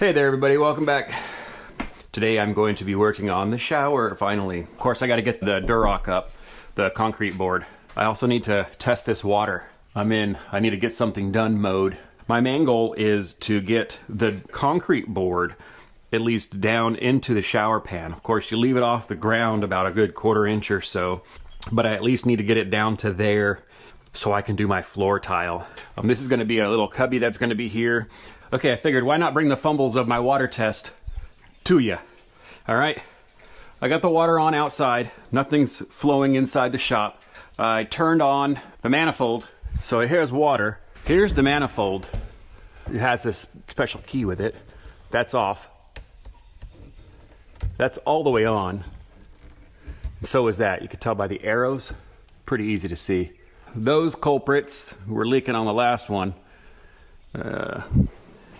Hey there everybody, welcome back. Today I'm going to be working on the shower finally. Of course I got to get the Durock up, the concrete board. I also need to test this water. I'm in I need to get something done mode. My main goal is to get the concrete board at least down into the shower pan. Of course you leave it off the ground about a good 1/4 inch or so, but I at least need to get it down to there so I can do my floor tile. This is going to be a little cubby that's going to be here. Okay, I figured why not bring the fumbles of my water test to you. All right, I got the water on outside. Nothing's flowing inside the shop. I turned on the manifold. So here's water. Here's the manifold. It has this special key with it. That's off. That's all the way on. And so is that. You can tell by the arrows. Pretty easy to see. Those culprits were leaking on the last one.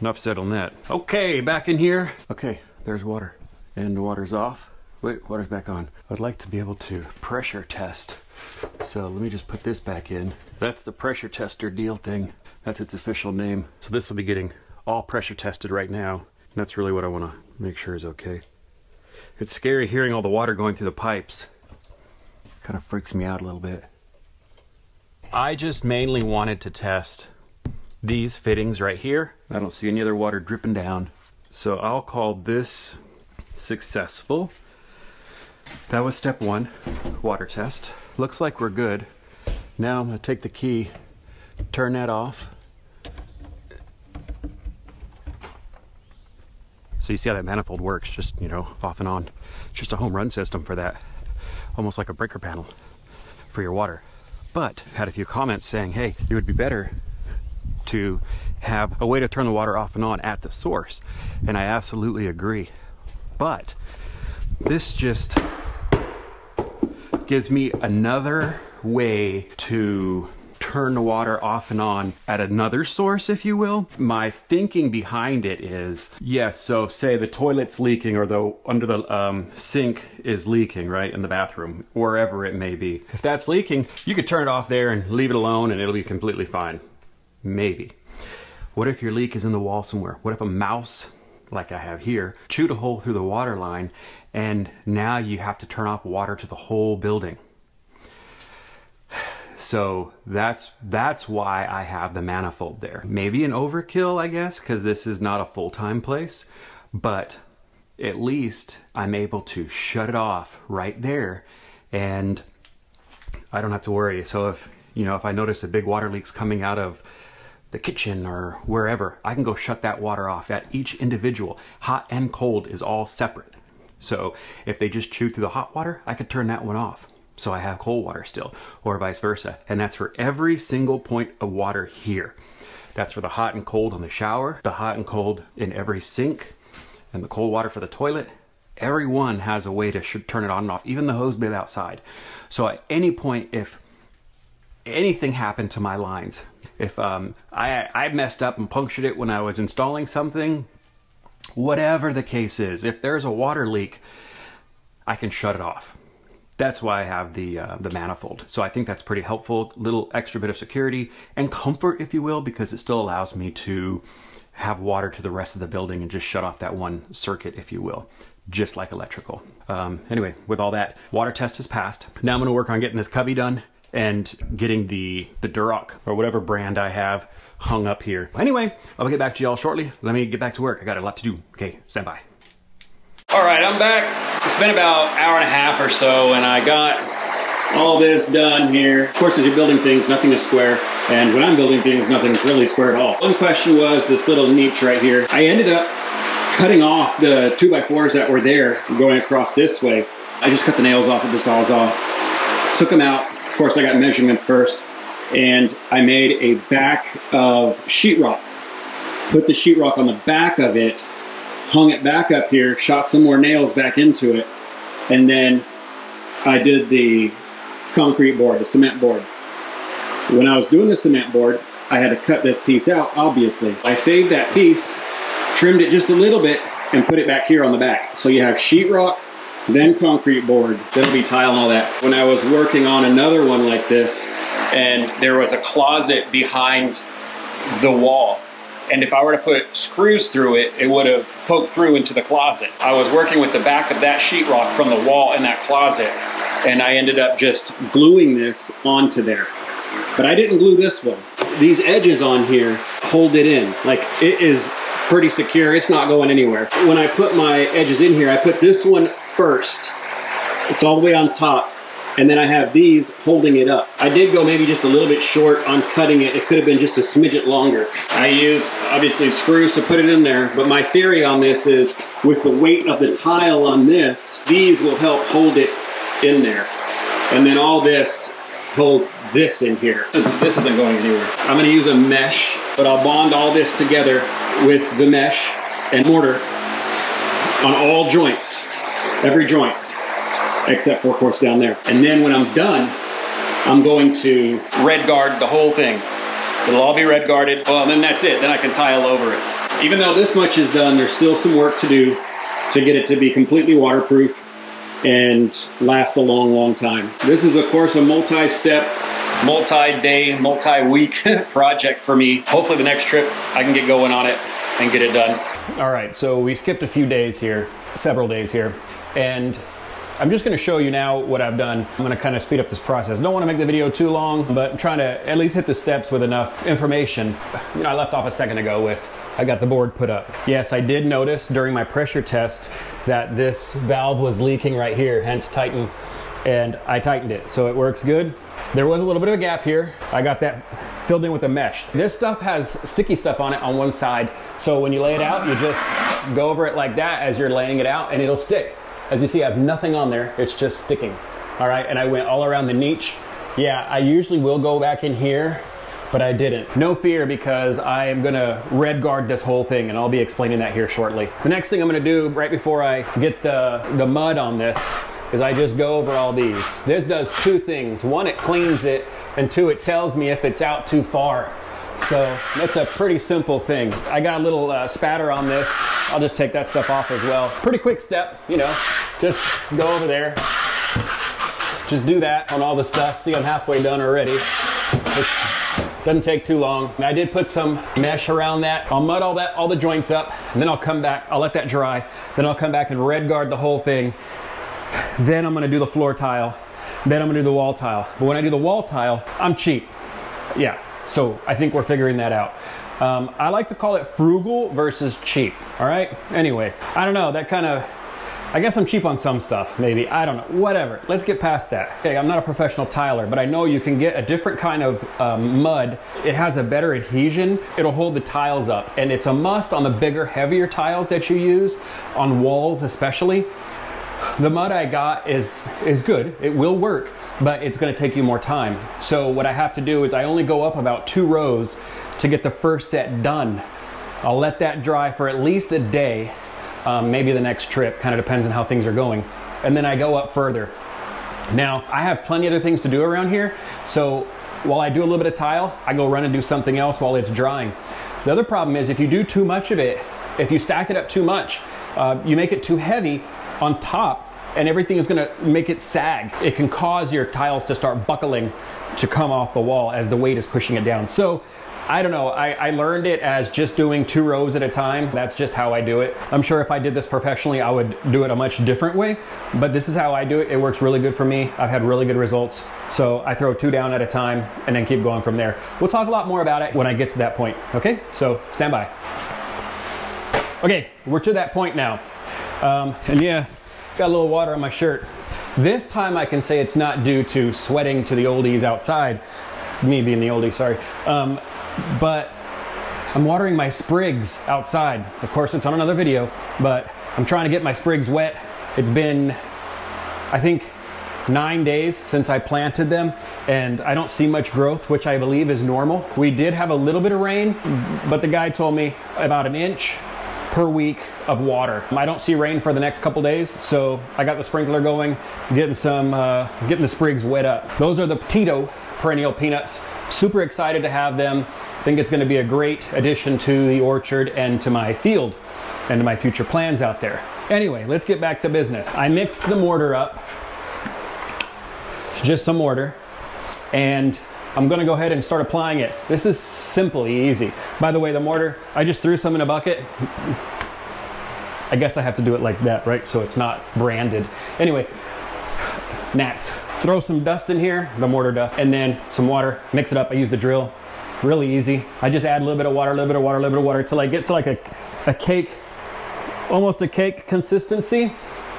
Enough said on that. Okay, back in here. Okay, there's water. And the water's off. Wait, water's back on. I'd like to be able to pressure test. So let me just put this back in. That's the pressure tester deal thing. That's its official name. So this will be getting all pressure tested right now. And that's really what I want to make sure is okay. It's scary hearing all the water going through the pipes. Kind of freaks me out a little bit. I just mainly wanted to test these fittings right here. I don't see any other water dripping down. So I'll call this successful. That was step 1, water test. Looks like we're good. Now I'm gonna take the key, turn that off. So you see how that manifold works, just, you know, off and on. It's just a home run system for that. Almost like a breaker panel for your water. But had a few comments saying, hey, it would be better to have a way to turn the water off and on at the source. And I absolutely agree. But this just gives me another way to turn the water off and on at another source, if you will. My thinking behind it is, yes, so say the toilet's leaking or the under the sink is leaking, right, in the bathroom, wherever it may be. If that's leaking, you could turn it off there and leave it alone and it'll be completely fine. Maybe. What if your leak is in the wall somewhere? What if a mouse, like I have here, chewed a hole through the water line and now you have to turn off water to the whole building? So that's why I have the manifold there. Maybe an overkill, I guess, because this is not a full-time place, but at least I'm able to shut it off right there and I don't have to worry. So if, you know, if I notice a big water leak's coming out of the kitchen or wherever, I can go shut that water off at each individual. Hot and cold is all separate. So if they just chew through the hot water, I could turn that one off. So I have cold water still, or vice versa. And that's for every single point of water here. That's for the hot and cold on the shower, the hot and cold in every sink, and the cold water for the toilet. Everyone has a way to turn it on and off, even the hose bib outside. So at any point, if anything happened to my lines, if I messed up and punctured it when I was installing something, whatever the case is, if there's a water leak, I can shut it off. That's why I have the manifold. So I think that's pretty helpful, little extra bit of security and comfort, if you will, because it still allows me to have water to the rest of the building and just shut off that one circuit, if you will, just like electrical. Anyway, with all that, water test has passed. Now I'm gonna work on getting this cubby done and getting the Durock or whatever brand I have hung up here. Anyway, I'll get back to y'all shortly. Let me get back to work. I got a lot to do. Okay, stand by. All right, I'm back. It's been about an hour and a half or so, and I got all this done here. Of course, as you're building things, nothing is square. And when I'm building things, nothing's really square at all. One question was this little niche right here. I ended up cutting off the 2x4s that were there going across this way. I just cut the nails off with the Sawzall, took them out. Of course, I got measurements first, and I made a back of sheetrock. Put the sheetrock on the back of it, hung it back up here, shot some more nails back into it, and then I did the concrete board, the cement board. When I was doing the cement board, I had to cut this piece out, obviously. I saved that piece, trimmed it just a little bit, and put it back here on the back. So you have sheetrock, then concrete board, there'll be tile and all that. When I was working on another one like this, and there was a closet behind the wall, and if I were to put screws through it, it would have poked through into the closet. I was working with the back of that sheetrock from the wall in that closet, and I ended up just gluing this onto there. But I didn't glue this one. These edges on here hold it in. Like, it is pretty secure. It's not going anywhere. When I put my edges in here, I put this one first. It's all the way on top. And then I have these holding it up. I did go maybe just a little bit short on cutting it. It could have been just a smidget longer. I used, obviously, screws to put it in there, but my theory on this is with the weight of the tile on this, these will help hold it in there. And then all this holds this in here. This isn't going anywhere. I'm gonna use a mesh, but I'll bond all this together with the mesh and mortar on all joints, every joint, except for, of course, down there. And then when I'm done, I'm going to red guard the whole thing. It'll all be red guarded. Well, then that's it. Then I can tile over it. Even though this much is done, there's still some work to do to get it to be completely waterproof and last a long, long time. This is, of course, a multi-step, multi-day, multi-week project for me. Hopefully the next trip I can get going on it and get it done. All right, so we skipped a few days here, several days here, and I'm just gonna show you now what I've done. I'm gonna kind of speed up this process. Don't wanna make the video too long, but I'm trying to at least hit the steps with enough information. You know, I left off a second ago with, I got the board put up. Yes, I did notice during my pressure test that this valve was leaking right here, hence tighten, and I tightened it, so it works good. There was a little bit of a gap here. I got that filled in with a mesh. This stuff has sticky stuff on it on one side, so when you lay it out, you just go over it like that as you're laying it out, and it'll stick. As you see, I have nothing on there, it's just sticking. All right, and I went all around the niche. Yeah, I usually will go back in here, but I didn't. No fear, because I am gonna red guard this whole thing, and I'll be explaining that here shortly. The next thing I'm gonna do right before I get the mud on this is I just go over all these. This does two things. One, it cleans it, and two, it tells me if it's out too far. So that's a pretty simple thing. I got a little spatter on this. I'll just take that stuff off as well. Pretty quick step, you know, just go over there. Just do that on all the stuff. See, I'm halfway done already. It doesn't take too long. I did put some mesh around that. I'll mud all the joints up, and then I'll come back, I'll let that dry. Then I'll come back and red guard the whole thing. Then I'm gonna do the floor tile. Then I'm gonna do the wall tile. But when I do the wall tile, I'm cheap. Yeah. So I think we're figuring that out. I like to call it frugal versus cheap, all right? Anyway, I don't know, that kind of, I guess I'm cheap on some stuff, maybe, I don't know, whatever. Let's get past that. Okay, I'm not a professional tiler, but I know you can get a different kind of mud. It has a better adhesion. It'll hold the tiles up, and it's a must on the bigger, heavier tiles that you use, on walls especially. The mud I got is good, it will work, but it's gonna take you more time. So what I have to do is I only go up about 2 rows to get the first set done. I'll let that dry for at least a day, maybe the next trip, kind of depends on how things are going. And then I go up further. Now, I have plenty of other things to do around here, so while I do a little bit of tile, I go run and do something else while it's drying. The other problem is if you do too much of it, if you stack it up too much, you make it too heavy on top, and everything is gonna make it sag. It can cause your tiles to start buckling to come off the wall as the weight is pushing it down. So I don't know, I learned it as just doing 2 rows at a time. That's just how I do it. I'm sure if I did this professionally, I would do it a much different way, but this is how I do it. It works really good for me. I've had really good results. So I throw 2 down at a time and then keep going from there. We'll talk a lot more about it when I get to that point, okay? So stand by. Okay, we're to that point now. And yeah, got a little water on my shirt. This time I can say it's not due to sweating to the oldies outside, me being the oldie, sorry. But I'm watering my sprigs outside. Of course, it's on another video, but I'm trying to get my sprigs wet. It's been, I think, 9 days since I planted them, and I don't see much growth, which I believe is normal. We did have a little bit of rain, but the guy told me about 1 inch per week of water. I don't see rain for the next couple days, so I got the sprinkler going, getting the sprigs wet up. Those are the Tito perennial peanuts. Super excited to have them. Think it's gonna be a great addition to the orchard and to my field and to my future plans out there. Anyway, let's get back to business. I mixed the mortar up, just some mortar, and I'm gonna go ahead and start applying it. This is simply easy. By the way, the mortar, I just threw some in a bucket. I guess I have to do it like that, right? So it's not branded. Anyway, gnats. Throw some dust in here, the mortar dust, and then some water, mix it up. I use the drill, really easy. I just add a little bit of water, a little bit of water, a little bit of water till I get to like a cake, almost a cake consistency.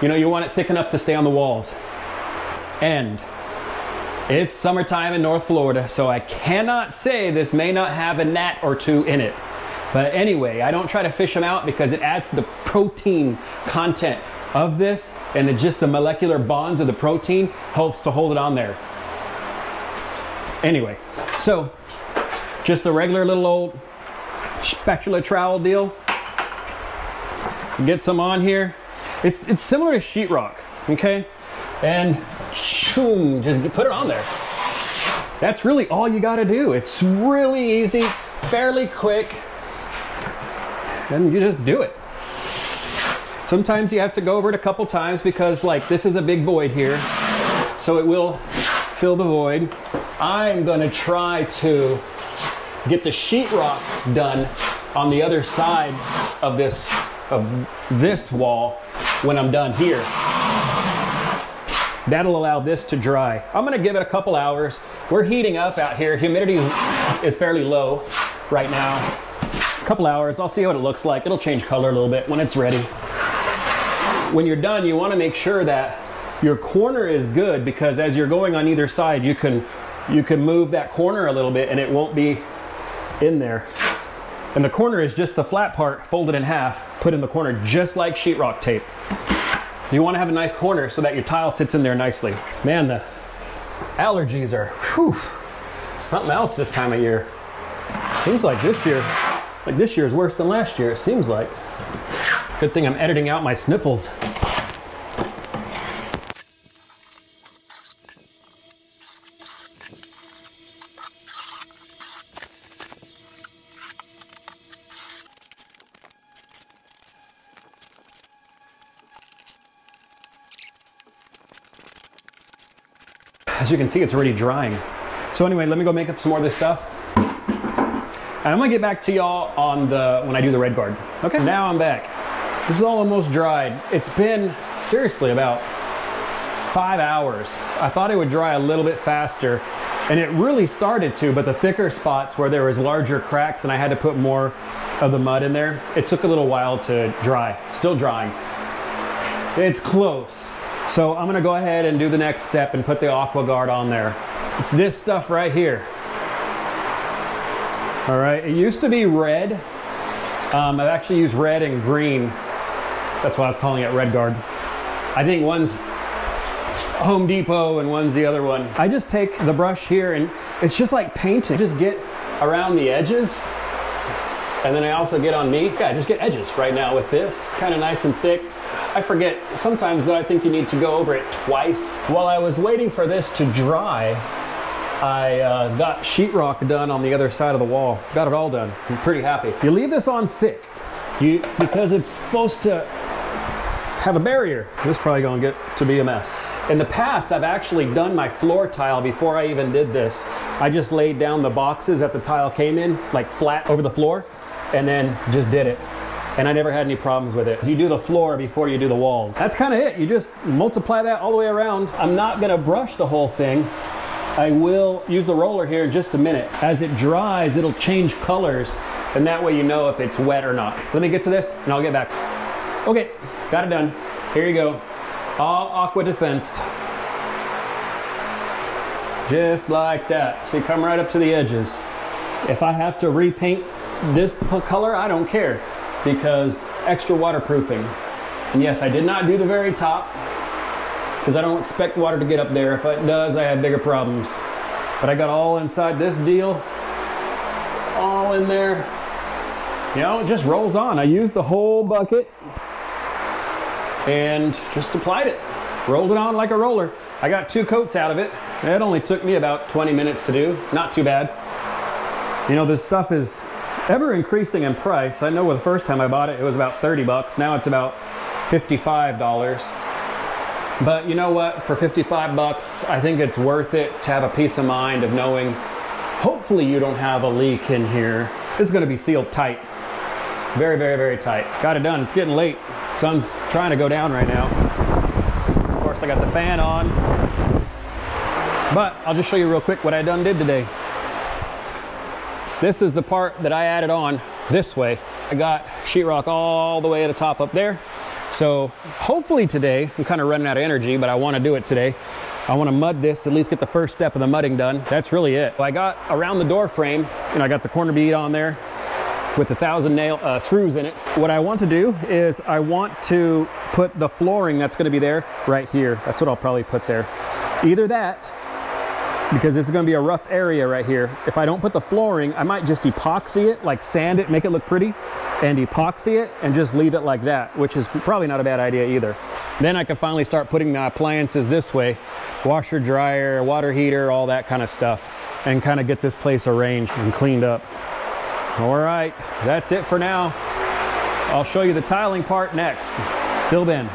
You know, you want it thick enough to stay on the walls. And it's summertime in North Florida, so I cannot say this may not have a gnat or two in it. But anyway, I don't try to fish them out because it adds to the protein content of this, and it just the molecular bonds of the protein helps to hold it on there. Anyway, so just a regular little old spatula trowel deal. Get some on here. It's similar to sheetrock, okay? And shoom, just put it on there. That's really all you gotta do. It's really easy, fairly quick, and you just do it. Sometimes you have to go over it a couple times because like this is a big void here, so it will fill the void. I'm gonna try to get the sheetrock done on the other side of this wall when I'm done here. That'll allow this to dry. I'm gonna give it a couple hours. We're heating up out here. Humidity is fairly low right now. A couple hours, I'll see what it looks like. It'll change color a little bit when it's ready. When you're done, you wanna make sure that your corner is good, because as you're going on either side, you can move that corner a little bit and it won't be in there. And the corner is just the flat part folded in half, put in the corner just like sheetrock tape. You want to have a nice corner so that your tile sits in there nicely. Man, the allergies are something else this time of year. Seems like this year is worse than last year, it seems like. Good thing I'm editing out my sniffles. As you can see, it's already drying. So anyway, let me go make up some more of this stuff. And I'm gonna get back to y'all on when I do the red guard. Okay, now I'm back. This is all almost dried. It's been, seriously, about 5 hours. I thought it would dry a little bit faster, and it really started to, but the thicker spots where there was larger cracks and I had to put more of the mud in there, it took a little while to dry. It's still drying. It's close. So I'm gonna go ahead and do the next step and put the AquaGuard on there. It's this stuff right here. All right, it used to be red. I've actually used red and green. That's why I was calling it Red Guard. I think one's Home Depot and one's the other one. I just take the brush here and it's just like painting. Just get around the edges. And then I also get on me. Yeah, I just get edges right now with this, kind of nice and thick. I forget sometimes that I think you need to go over it twice. While I was waiting for this to dry, I got sheetrock done on the other side of the wall. Got it all done. I'm pretty happy. You leave this on thick because it's supposed to have a barrier. This is probably gonna get to be a mess. In the past, I've actually done my floor tile before I even did this. I just laid down the boxes that the tile came in, like flat over the floor, and then just did it. And I never had any problems with it. You do the floor before you do the walls. That's kind of it. You just multiply that all the way around. I'm not gonna brush the whole thing. I will use the roller here in just a minute. As it dries, it'll change colors, and that way you know if it's wet or not. Let me get to this and I'll get back. Okay, got it done. Here you go. All Aqua Defensed. Just like that. So you come right up to the edges. If I have to repaint this color, I don't care, because extra waterproofing. And yes, I did not do the very top because I don't expect water to get up there. If it does, I have bigger problems. But I got all inside this deal, all in there. You know, it just rolls on. I used the whole bucket and just applied it. Rolled it on like a roller. I got 2 coats out of it. It only took me about 20 minutes to do. Not too bad. You know, this stuff is ever increasing in price. I know the first time I bought it, it was about 30 bucks. Now it's about $55. But you know what? For 55 bucks, I think it's worth it to have a peace of mind of knowing hopefully you don't have a leak in here. This is gonna be sealed tight. Very, very, very tight. Got it done. It's getting late. Sun's trying to go down right now. Of course, I got the fan on. But I'll just show you real quick what I did today. This is the part that I added on this way. I got sheetrock all the way at the top up there. So hopefully today, I'm kind of running out of energy, but I want to do it today. I want to mud this, at least get the first step of the mudding done. That's really it. I got around the door frame, I got the corner bead on there with 1,000 nail screws in it. What I want to do is I want to put the flooring that's going to be there right here. That's what I'll probably put there. Either that, because it's going to be a rough area right here. If I don't put the flooring, I might just epoxy it, like sand it, make it look pretty, and epoxy it and just leave it like that, which is probably not a bad idea either. Then I can finally start putting my appliances this way, washer, dryer, water heater, all that kind of stuff, and kind of get this place arranged and cleaned up. All right, that's it for now. I'll show you the tiling part next. Till then.